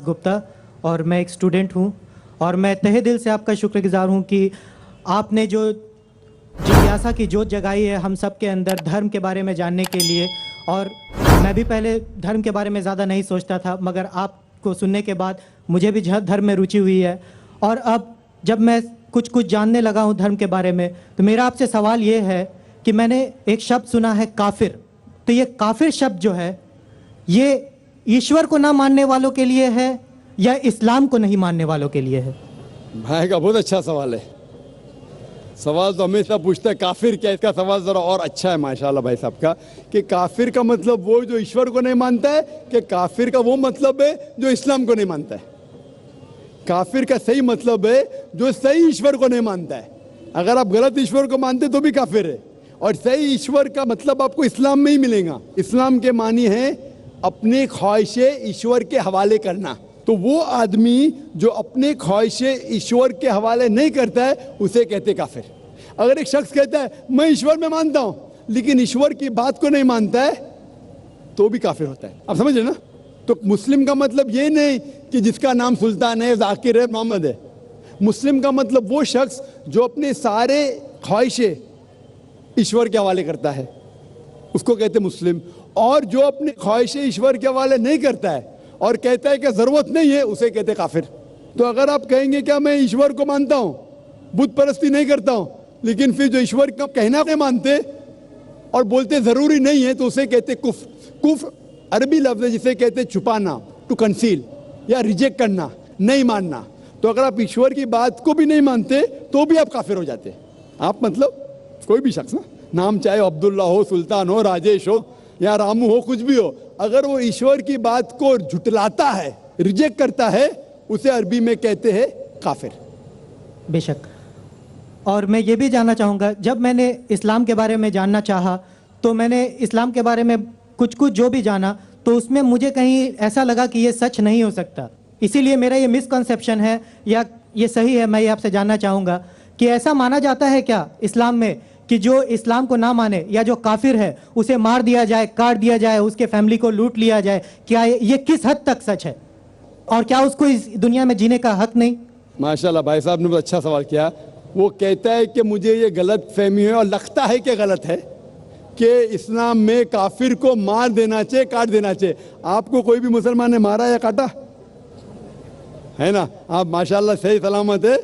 गुप्ता और मैं एक स्टूडेंट हूं और मैं तहे दिल से आपका शुक्रगुजार हूं कि आपने जो जिज्ञासा की जोत जगाई है हम सब के अंदर धर्म के बारे में जानने के लिए। और मैं भी पहले धर्म के बारे में ज़्यादा नहीं सोचता था, मगर आपको सुनने के बाद मुझे भी धर्म में रुचि हुई है। और अब जब मैं कुछ जानने लगा हूं धर्म के बारे में, तो मेरा आपसे सवाल ये है कि मैंने एक शब्द सुना है काफिर। तो ये काफिर शब्द जो है ये ईश्वर को ना मानने वालों के लिए है या इस्लाम को नहीं मानने वालों के लिए है? भाई का बहुत अच्छा सवाल है। सवाल तो हमेशा पूछता है काफिर क्या, इसका सवाल ज़रा और अच्छा है माशाल्लाह भाई साहब का, कि काफिर का मतलब वो जो ईश्वर को नहीं मानता है, कि काफिर का वो मतलब है जो इस्लाम को नहीं मानता है। काफिर का सही मतलब है जो सही ईश्वर को नहीं मानता है। अगर आप गलत ईश्वर को मानते तो भी काफिर है। और सही ईश्वर का मतलब आपको इस्लाम में ही मिलेगा। इस्लाम के मानी है अपने ख्वाहिशें ईश्वर के हवाले करना। तो वो आदमी जो अपने ख्वाहिशें ईश्वर के हवाले नहीं करता है उसे कहते काफिर। अगर एक शख्स कहता है मैं ईश्वर में मानता हूं लेकिन ईश्वर की बात को नहीं मानता है तो भी काफिर होता है। आप समझ रहे ना? तो मुस्लिम का मतलब ये नहीं कि जिसका नाम सुल्तान है, जाकिर है, मोहम्मद है। मुस्लिम का मतलब वो शख्स जो अपने सारे ख्वाहिशें ईश्वर के हवाले करता है, उसको कहते मुस्लिम। और जो अपने ख्वाहिशें ईश्वर के हवाले नहीं करता है और कहता है कि ज़रूरत नहीं है, उसे कहते काफिर। तो अगर आप कहेंगे क्या मैं ईश्वर को मानता हूँ, बुत परस्ती नहीं करता हूँ, लेकिन फिर जो ईश्वर का कहना नहीं मानते और बोलते ज़रूरी नहीं है, तो उसे कहते कुफ्र। कुफ्र अरबी लफ्ज़ है जिसे कहते छुपाना, टू कंसील, या रिजेक्ट करना, नहीं मानना। तो अगर आप ईश्वर की बात को भी नहीं मानते तो भी आप काफिर हो जाते। आप मतलब कोई भी शख्स ना, नाम चाहे अब्दुल्ला हो, सुल्तान हो, राजेश हो या रामू हो, कुछ भी हो, अगर वो ईश्वर की बात को झुटलाता है, रिजेक्ट करता है, उसे अरबी में कहते हैं काफिर। बेशक। और मैं ये भी जानना चाहूँगा, जब मैंने इस्लाम के बारे में जानना चाहा तो मैंने इस्लाम के बारे में कुछ जो भी जाना तो उसमें मुझे कहीं ऐसा लगा कि ये सच नहीं हो सकता। इसीलिए मेरा ये मिसकंसेप्शन है या ये सही है, मैं ये आपसे जानना चाहूँगा कि ऐसा माना जाता है क्या इस्लाम में कि जो इस्लाम को ना माने या जो काफिर है उसे मार दिया जाए, काट दिया जाए, उसके फैमिली को लूट लिया जाए? क्या ये किस हद तक सच है और क्या उसको इस दुनिया में जीने का हक नहीं? माशाल्लाह भाई साहब ने बहुत अच्छा सवाल किया। वो कहता है कि मुझे ये गलत फहमी है और लगता है कि गलत है कि इस्लाम में काफिर को मार देना चाहिए, काट देना चाहिए। आपको कोई भी मुसलमान ने मारा या काटा है ना? आप माशाल्लाह सही सलामत है,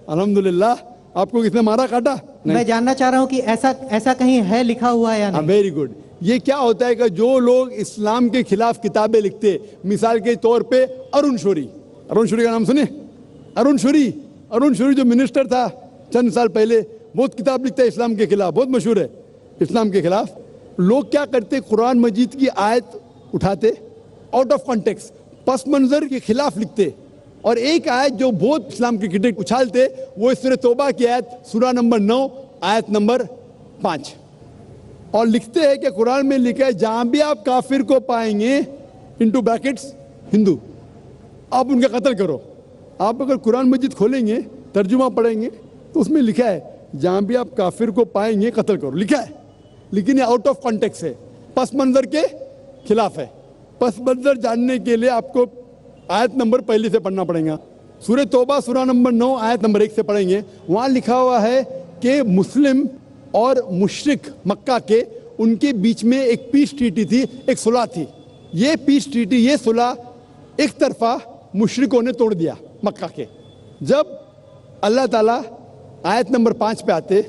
अल्हम्दुलिल्लाह। आपको किसने मारा, काटा? मैं जानना चाह रहा हूँ कि ऐसा कहीं है लिखा हुआ है या नहीं? Very good. ये क्या होता है कि जो लोग इस्लाम के खिलाफ किताबें लिखते, मिसाल के तौर पे अरुण शौरी का नाम सुने? अरुण शौरी जो मिनिस्टर था चंद साल पहले, बहुत किताब लिखता है इस्लाम के खिलाफ, बहुत मशहूर है इस्लाम के खिलाफ। लोग क्या करते, कुरान मजीद की आयत उठाते, आउट ऑफ कॉन्टेक्स्ट, पस मंजर के खिलाफ लिखते, और एक आयत जो बहुत इस्लाम के क्रिटिक उछालते, वो सूरह तौबा की आयत, सूरा नंबर 9 आयत नंबर 5, और लिखते हैं कि कुरान में लिखा है जहां भी आप काफिर को पाएंगे, इनटू ब्रैकेट्स हिंदू, आप उनका कत्ल करो। आप अगर कुरान मजीद खोलेंगे, तर्जुमा पढ़ेंगे, तो उसमें लिखा है जहां भी आप काफिर को पाएंगे कत्ल करो, लिखा है। लेकिन ये आउट ऑफ कॉन्टेक्स्ट है, पस मंजर के खिलाफ है। पस मंजर जानने के लिए आपको आयत नंबर पहले से पढ़ना पड़ेगा। सूरह तौबा सूरा नंबर 9 आयत नंबर 1 से पढ़ेंगे। वहाँ लिखा हुआ है कि मुस्लिम और मुशरिक मक्का के, उनके बीच में एक पीस ट्रीटी थी, एक सुलह थी। ये पीस ट्रीटी, ये सुलह एक तरफा मुशरिकों ने तोड़ दिया मक्का के। जब अल्लाह ताला आयत नंबर 5 पे आते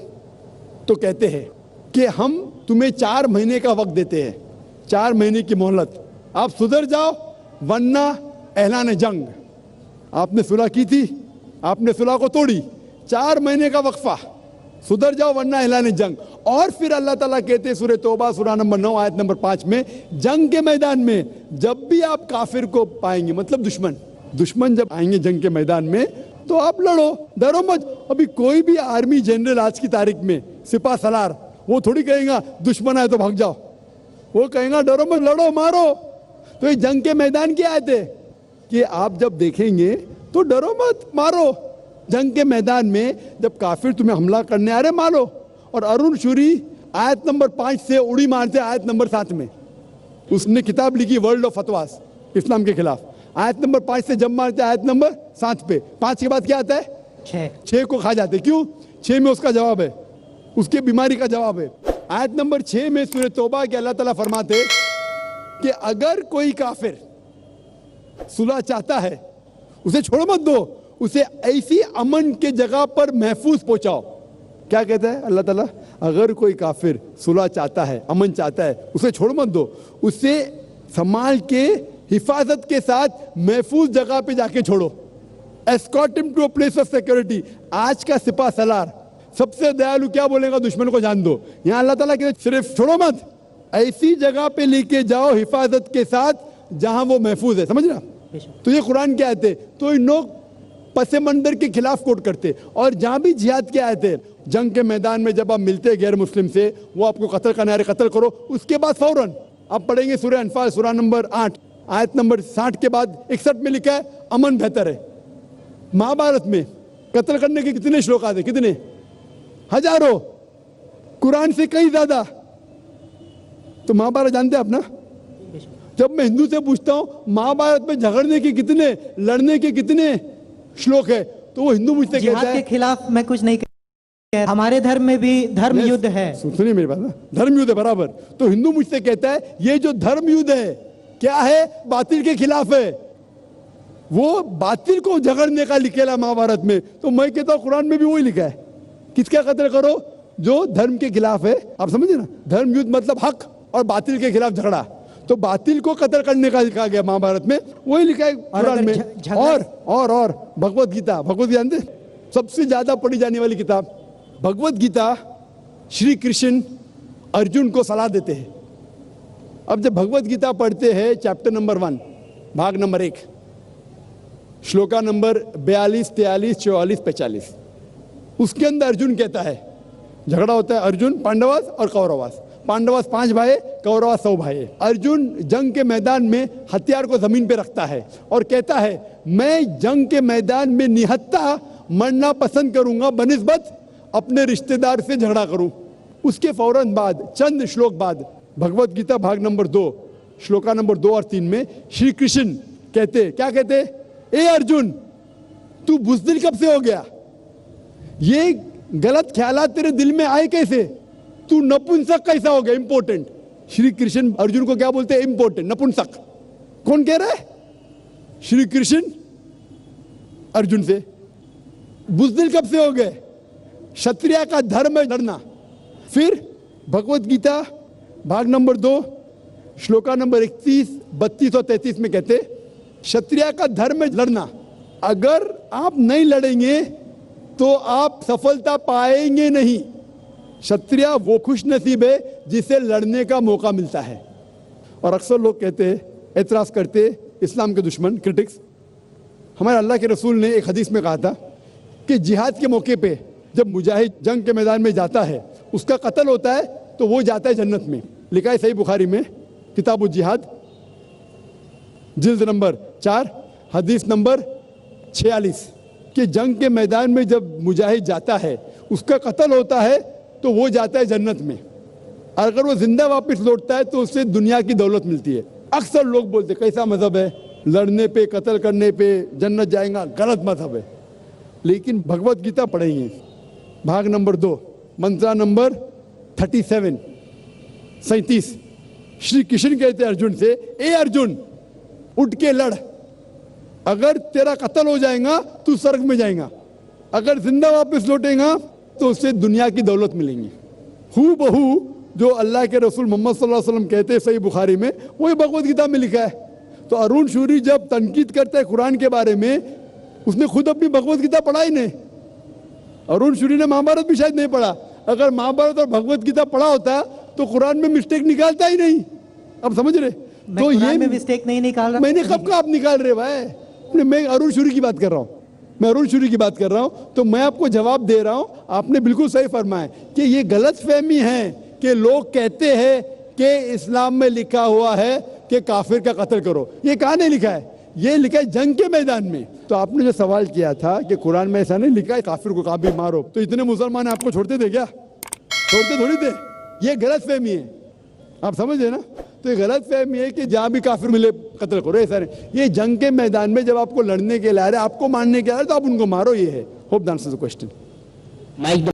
तो कहते हैं कि हम तुम्हें 4 महीने का वक्त देते हैं, 4 महीने की मोहलत, आप सुधर जाओ वरना ऐलान जंग। आपने सुलह की थी, आपने सुलह को तोड़ी, 4 महीने का वक्फा, सुधर जाओ वरना ऐलान जंग। और फिर अल्लाह ताला कहते सूरह तौबा सूरा नंबर 9 आयत नंबर 5 में, जंग के मैदान में जब भी आप काफिर को पाएंगे, मतलब दुश्मन जब आएंगे जंग के मैदान में, तो आप लड़ो, डरो मत। अभी कोई भी आर्मी जनरल आज की तारीख में, सिपा सलार, वो थोड़ी कहेगा दुश्मन आए तो भाग जाओ, वो कहेगा डरो मत, लड़ो, मारो। तो ये जंग के मैदान की आयत है कि आप जब देखेंगे तो डरो मत, मारो। जंग के मैदान में जब काफिर तुम्हें हमला करने आ रहे, मारो। और अरुण शौरी आयत नंबर 5 से उड़ी मारते आयत नंबर 7 में, उसने किताब लिखी वर्ल्ड ऑफ फतवास, इस्लाम के खिलाफ। आयत नंबर 5 से जब मारते हैं आयत नंबर 7 पे, 5 के बाद क्या आता है? 6 को खा जाते। क्यों? 6 में उसका जवाब है, उसकी बीमारी का जवाब है। आयत नंबर 6 में सूरह तौबा के अल्लाह ताला फरमाते कि अगर कोई काफिर सुलह चाहता है उसे छोड़ मत दो, उसे ऐसी अमन के जगह पर महफूज पहुंचाओ। क्या कहता है अल्लाह ताला? अगर कोई काफिर सुलह चाहता है, अमन चाहता है, उसे छोड़ मत दो, उसे संभाल के हिफाजत के साथ महफूज जगह पे जाके छोड़ो। Escort him to a place of security. आज का सिपा सलार सबसे दयालु क्या बोलेगा? दुश्मन को जान दो। यहाँ अल्लाह ताला कहते सिर्फ छोड़ो मत, ऐसी जगह पे लेके जाओ हिफाजत के साथ जहां वो महफूज है। समझ रहा? तो ये कुरान की आयत है। तो इन लोग पसे मंदर के खिलाफ कोट करते, और जहां भी जिहाद की आयत है, जंग के मैदान में जब आप मिलते गैर मुस्लिम से, वो आपको कत्ल करना है, कत्ल करो। उसके बाद फौरन आप पढ़ेंगे सूरह अनफाल सूरह नंबर 8 आयत नंबर 60 के बाद 61 में लिखा है अमन बेहतर है। महाभारत में कत्ल करने के कितने श्लोक आते? कितने? हजारों, कुरान से कई ज्यादा। तो महाभारत जानते हैं आप ना? जब मैं हिंदू से पूछता हूं महाभारत में झगड़ने के कितने, लड़ने के कितने श्लोक है, तो वो हिंदू मुझसे कहता है के खिलाफ मैं कुछ नहीं कह रहा। हमारे धर्म में भी धर्म युद्ध है। सुनिए मेरी बात ना, धर्म युद्ध है बराबर। तो हिंदू मुझसे कहता है ये जो धर्म युद्ध है क्या है? बातिल के खिलाफ है। वो बातिल को झगड़ने का लिखेला महाभारत में। तो मैं कहता हूं कुरान में भी वही लिखा है, किसका कत्ल करो? जो धर्म के खिलाफ है। आप समझे ना? धर्म युद्ध मतलब हक और बातिल के खिलाफ झगड़ा। तो बातिल को कत्ल करने का लिखा गया महाभारत में, वही लिखा है कुरान में। और भगवत गीता, भगवत गीता जानते? सबसे ज्यादा पढ़ी जाने वाली किताब भगवत गीता। श्री कृष्ण अर्जुन को सलाह देते हैं। अब जब भगवत गीता पढ़ते हैं चैप्टर नंबर 1 भाग नंबर 1 श्लोका नंबर 42, 43, 44, 45, उसके अंदर अर्जुन कहता है, झगड़ा होता है अर्जुन पांडवास और कौरवास। पांडवास 5 भाई, कौरवास 100 भाई। अर्जुन जंग के मैदान में हथियार को जमीन पे रखता है और कहता है मैं जंग के मैदान में निहत्था मरना पसंद करूंगा बनिस्बत अपने रिश्तेदार से झगड़ा करूं। उसके फौरन बाद चंद श्लोक बाद भगवत गीता भाग नंबर 2 श्लोका नंबर 2 और 3 में श्री कृष्ण कहते, क्या कहते? ए अर्जुन, तू बुज़दिल कब से हो गया? ये गलत ख्यालात तेरे दिल में आए कैसे? तू नपुंसक कैसा हो गया? इंपॉर्टेंट। श्री कृष्ण अर्जुन को क्या बोलते हैं? इंपॉर्टेंट, नपुंसक। कौन कह रहा है? श्री कृष्ण अर्जुन से। बुज़दिल कब से हो गए? क्षत्रिय का धर्म है लड़ना। फिर भगवत गीता भाग नंबर 2 श्लोका नंबर 31, 32 और 33 में कहते क्षत्रिय का धर्म है लड़ना। अगर आप नहीं लड़ेंगे तो आप सफलता पाएंगे नहीं। क्षत्रिय वो खुश नसीब है जिसे लड़ने का मौका मिलता है। और अक्सर लोग कहते हैं, एतराज करते, इस्लाम के दुश्मन, क्रिटिक्स, हमारे अल्लाह के रसूल ने एक हदीस में कहा था कि जिहाद के मौके पे जब मुजाहिद जंग के मैदान में जाता है, उसका कत्ल होता है तो वो जाता है जन्नत में। लिखा है सही बुखारी में किताब जिहाद जिल्द नंबर 4 हदीस नंबर 46 कि जंग के मैदान में जब मुजाहिद जाता है, उसका कत्ल होता है तो वो जाता है जन्नत में। अगर वो जिंदा वापस लौटता है तो उससे दुनिया की दौलत मिलती है। अक्सर लोग बोलते कैसा मजहब है, लड़ने पे कत्ल करने पे जन्नत जाएगा, गलत मजहब है। लेकिन भगवत गीता पढ़ेंगे भाग नंबर 2 मंत्रा नंबर 37 श्री कृष्ण कहते अर्जुन से, ए अर्जुन उठ के लड़। अगर तेरा कत्ल हो जाएगा तू स्वर्ग में जाएगा, अगर जिंदा वापस लौटेगा तो उससे दुनिया की दौलत मिलेंगी। हू बहू जो अल्लाह के रसूल मोहम्मद सल्लल्लाहु अलैहि वसल्लम कहते हैं सही बुखारी में, वही भगवत गीता में लिखा है। तो अरुण शूरी जब तनकीद करता है कुरान के बारे में, उसने खुद अपनी भगवत गीता पढ़ा ही नहीं। अरुण शूरी ने महाभारत भी शायद नहीं पढ़ा। अगर महाभारत और भगवत गीता पढ़ा होता तो कुरान में मिस्टेक निकालता ही नहीं। अब समझ रहे? तो ये मिस्टेक नहीं निकाल रहा। मैंने कब का आप निकाल रहे भाई? मैं अरुण शूरी की बात कर रहा हूँ, मैं अरुण शूरी की बात कर रहा हूँ। तो मैं आपको जवाब दे रहा हूँ, आपने बिल्कुल सही फरमाया कि ये गलत फहमी है कि लोग कहते हैं कि इस्लाम में लिखा हुआ है कि काफिर का कत्ल करो। ये कहाँ नहीं लिखा है? ये लिखा है जंग के मैदान में। तो आपने जो सवाल किया था कि कुरान में ऐसा नहीं लिखा है काफिर को कभी मारो, तो इतने मुसलमान आपको छोड़ते थे क्या? छोड़ते थोड़ी थे। ये गलत फहमी है। आप समझे ना? तो ये गलत फहमी है कि जहां भी काफिर मिले कत्ल करो, ऐसा नहीं। ये जंग के मैदान में जब आपको लड़ने के लिए आ रहे, आपको मारने के लिए आ रहे, तो आप उनको मारो, ये है। Hope the answer the question. Mic